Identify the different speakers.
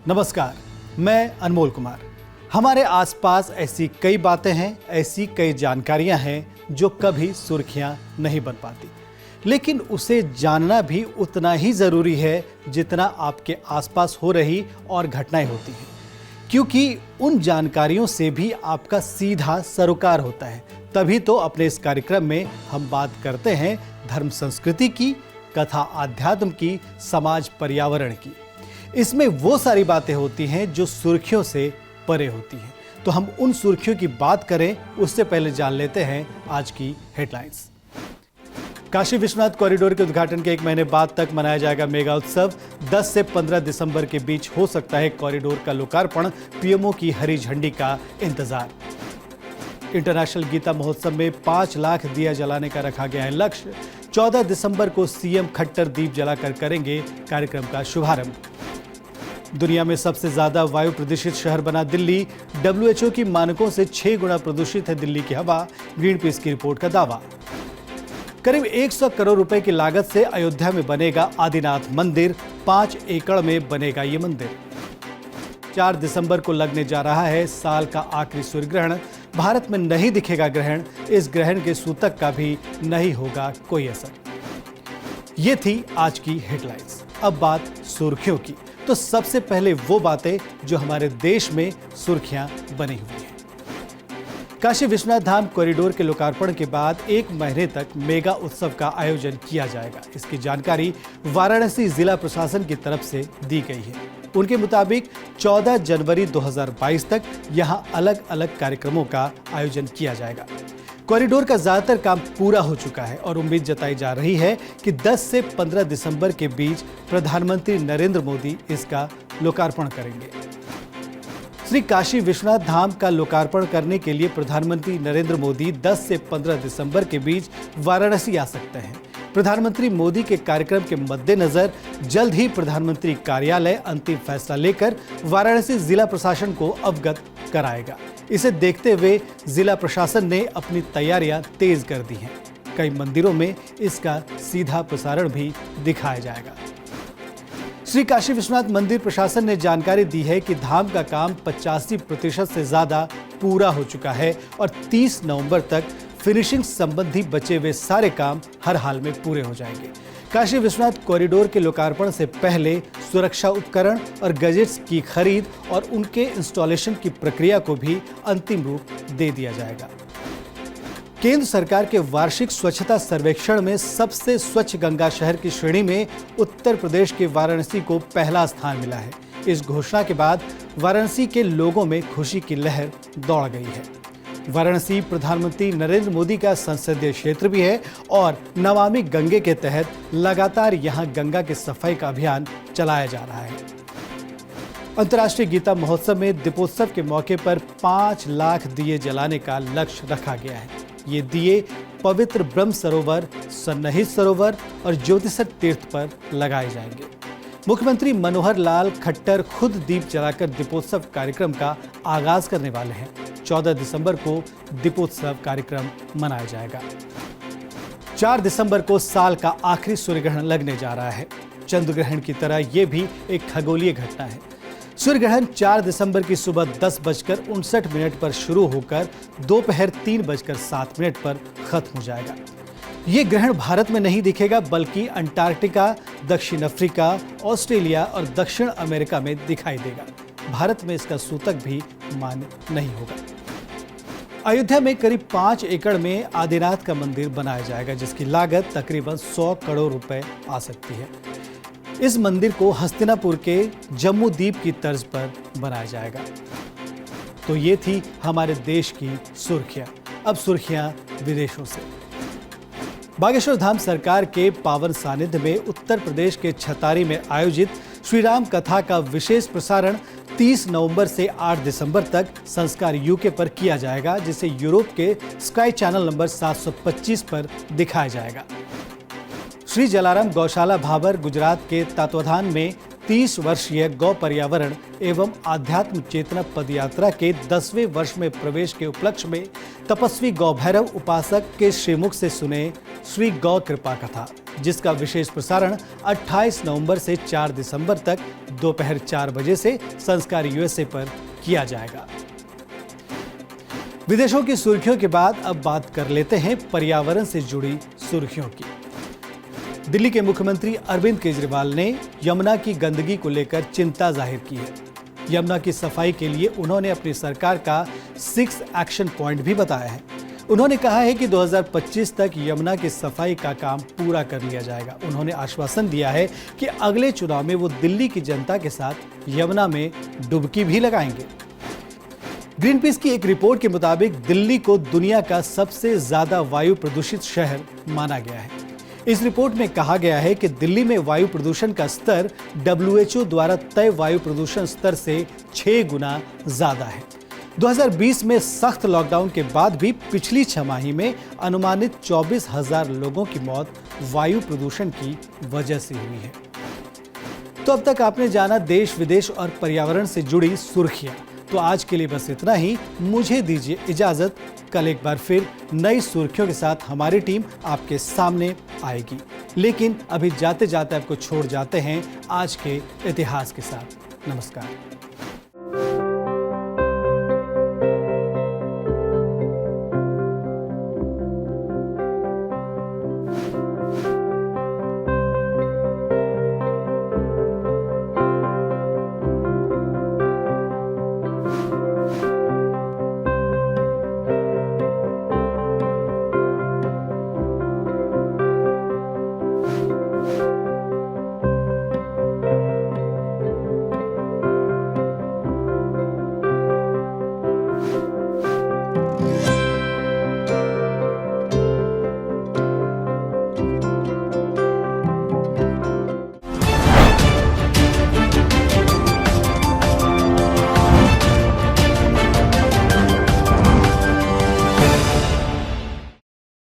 Speaker 1: नमस्कार, मैं अनमोल कुमार। हमारे आसपास ऐसी कई बातें हैं, ऐसी कई जानकारियां हैं जो कभी सुर्खियां नहीं बन पाती, लेकिन उसे जानना भी उतना ही जरूरी है जितना आपके आसपास हो रही और घटनाएं होती हैं, क्योंकि उन जानकारियों से भी आपका सीधा सरोकार होता है। तभी तो अपने इस कार्यक्रम में हम बात करते हैं धर्म संस्कृति की, कथा आध्यात्म की, समाज पर्यावरण की। इसमें वो सारी बातें होती हैं जो सुर्खियों से परे होती हैं। तो हम उन सुर्खियों की बात करें उससे पहले जान लेते हैं आज की हेडलाइंस। काशी विश्वनाथ कॉरिडोर के उद्घाटन के 1 महीने बाद तक मनाया जाएगा मेगा उत्सव। 10 से 15 दिसंबर के बीच हो सकता है कॉरिडोर का लोकार्पण। पीएमओ की हरी झंडी का इंतजार। इंटरनेशनल गीता महोत्सव में 5 लाख दिया जलाने का रखा गया है लक्ष्य। 14 दिसंबर को सीएम खट्टर दीप जलाकर करेंगे कार्यक्रम का शुभारंभ। दुनिया में सबसे ज्यादा वायु प्रदूषित शहर बना दिल्ली। डब्ल्यूएचओ की मानकों से 6 गुना प्रदूषित है दिल्ली की हवा। ग्रीनपीस की रिपोर्ट का दावा। करीब 100 करोड़ रुपए की लागत से अयोध्या में बनेगा आदिनाथ मंदिर। 5 एकड़ में बनेगा ये मंदिर। 4 दिसंबर को लगने जा रहा है साल का आखिरी सूर्य ग्रहण। भारत में नहीं दिखेगा ग्रहण। इस ग्रहण के सूतक का भी नहीं होगा कोई असर। ये थी आज की हेडलाइंस। अब बात सुर्खियों की। तो सबसे पहले वो बातें जो हमारे देश में सुर्खियां बनी हुई हैं। काशी विश्वनाथ धाम कॉरिडोर के लोकार्पण के बाद 1 महीने तक मेगा उत्सव का आयोजन किया जाएगा। इसकी जानकारी वाराणसी जिला प्रशासन की तरफ से दी गई है। उनके मुताबिक 14 जनवरी 2022 तक यहां अलग अलग कार्यक्रमों का आयोजन किया जाएगा। कॉरिडोर का ज्यादातर काम पूरा हो चुका है और उम्मीद जताई जा रही है कि 10 से 15 दिसंबर के बीच प्रधानमंत्री नरेंद्र मोदी इसका लोकार्पण करेंगे। श्री काशी विश्वनाथ धाम का लोकार्पण करने के लिए प्रधानमंत्री नरेंद्र मोदी 10 से 15 दिसंबर के बीच वाराणसी आ सकते हैं। प्रधानमंत्री मोदी के कार्यक्रम के मद्देनजर जल्द ही प्रधानमंत्री कार्यालय अंतिम फैसला लेकर वाराणसी जिला प्रशासन को अवगत कराएगा। इसे देखते हुए जिला प्रशासन ने अपनी तैयारियां तेज कर दी हैं। कई मंदिरों में इसका सीधा प्रसारण भी दिखाया जाएगा। श्री काशी विश्वनाथ मंदिर प्रशासन ने जानकारी दी है कि धाम का काम 85% से ज्यादा पूरा हो चुका है और 30 नवंबर तक फिनिशिंग संबंधी बचे हुए सारे काम हर हाल में पूरे हो जाएंगे। काशी विश्वनाथ कॉरिडोर के लोकार्पण से पहले सुरक्षा उपकरण और गैजेट्स की खरीद और उनके इंस्टॉलेशन की प्रक्रिया को भी अंतिम रूप दे दिया जाएगा। केंद्र सरकार के वार्षिक स्वच्छता सर्वेक्षण में सबसे स्वच्छ गंगा शहर की श्रेणी में उत्तर प्रदेश के वाराणसी को पहला स्थान मिला है। इस घोषणा के बाद वाराणसी के लोगों में खुशी की लहर दौड़ गई है। वाराणसी प्रधानमंत्री नरेंद्र मोदी का संसदीय क्षेत्र भी है और नमामि गंगे के तहत लगातार यहां गंगा की सफाई का अभियान चलाया जा रहा है। अंतर्राष्ट्रीय गीता महोत्सव में दीपोत्सव के मौके पर 5 लाख दिए जलाने का लक्ष्य रखा गया है। ये दिए पवित्र ब्रह्म सरोवर, सन्निहित सरोवर और ज्योतिषर तीर्थ पर लगाए जाएंगे। मुख्यमंत्री मनोहर लाल खट्टर खुद दीप जलाकर दीपोत्सव कार्यक्रम का आगाज करने वाले हैं। 14 दिसंबर को दीपोत्सव कार्यक्रम मनाया जाएगा। 4 दिसंबर को साल का आखिरी सूर्य ग्रहण लगने जा रहा है। चंद्र ग्रहण की तरह यह भी एक खगोलीय घटना है। सूर्य ग्रहण 4 दिसंबर की सुबह 10:59 पर शुरू होकर दोपहर 3:07 पर खत्म हो जाएगा। ये ग्रहण भारत में नहीं दिखेगा बल्कि अंटार्कटिका, दक्षिण अफ्रीका, ऑस्ट्रेलिया और दक्षिण अमेरिका में दिखाई देगा। भारत में इसका सूतक भी मान्य नहीं होगा। अयोध्या में करीब 5 एकड़ में आदिनाथ का मंदिर बनाया जाएगा, जिसकी लागत तकरीबन 100 करोड़ रुपए आ सकती है। इस मंदिर को हस्तिनापुर के जम्मू द्वीप की तर्ज पर बनाया जाएगा। तो ये थी हमारे देश की सुर्खियां। अब सुर्खियां विदेशों से। बागेश्वर धाम सरकार के पावन सानिध्य में उत्तर प्रदेश के छतारी में आयोजित श्री राम कथा का विशेष प्रसारण 30 नवंबर से 8 दिसंबर तक संस्कार यूके पर किया जाएगा, जिसे यूरोप के स्काई चैनल नंबर 725 पर दिखाया जाएगा। श्री जलाराम गौशाला भाबर गुजरात के तत्वाधान में 30 वर्षीय गौ पर्यावरण एवं आध्यात्म चेतना पदयात्रा के 10वें वर्ष में प्रवेश के उपलक्ष्य में तपस्वी गौ भैरव उपासक के श्रीमुख से सुने श्री गौ कृपा कथा। जिसका विशेष प्रसारण 28 नवंबर से 4 दिसंबर तक दोपहर 4 बजे से संस्कार यूएसए पर किया जाएगा। विदेशों की सुर्खियों के बाद अब बात कर लेते हैं पर्यावरण से जुड़ी सुर्खियों की। दिल्ली के मुख्यमंत्री अरविंद केजरीवाल ने यमुना की गंदगी को लेकर चिंता जाहिर की है। यमुना की सफाई के लिए उन्होंने अपनी सरकार का 6 एक्शन पॉइंट भी बताया है। उन्होंने कहा है कि 2025 तक यमुना की सफाई का काम पूरा कर लिया जाएगा। उन्होंने आश्वासन दिया है कि अगले चुनाव में वो दिल्ली की जनता के साथ यमुना में डुबकी भी लगाएंगे। ग्रीन पीस की एक रिपोर्ट के मुताबिक दिल्ली को दुनिया का सबसे ज्यादा वायु प्रदूषित शहर माना गया है। इस रिपोर्ट में कहा गया है कि दिल्ली में वायु प्रदूषण का स्तर WHO द्वारा तय वायु प्रदूषण स्तर से 6 गुना ज्यादा है। 2020 में सख्त लॉकडाउन के बाद भी पिछली छमाही में अनुमानित 24,000 लोगों की मौत वायु प्रदूषण की वजह से हुई है। तो अब तक आपने जाना देश विदेश और पर्यावरण से जुड़ी सुर्खियां। तो आज के लिए बस इतना ही। मुझे दीजिए इजाजत। कल एक बार फिर नई सुर्खियों के साथ हमारी टीम आपके सामने आएगी। लेकिन अभी जाते जाते आपको छोड़ जाते हैं आज के इतिहास के साथ। नमस्कार।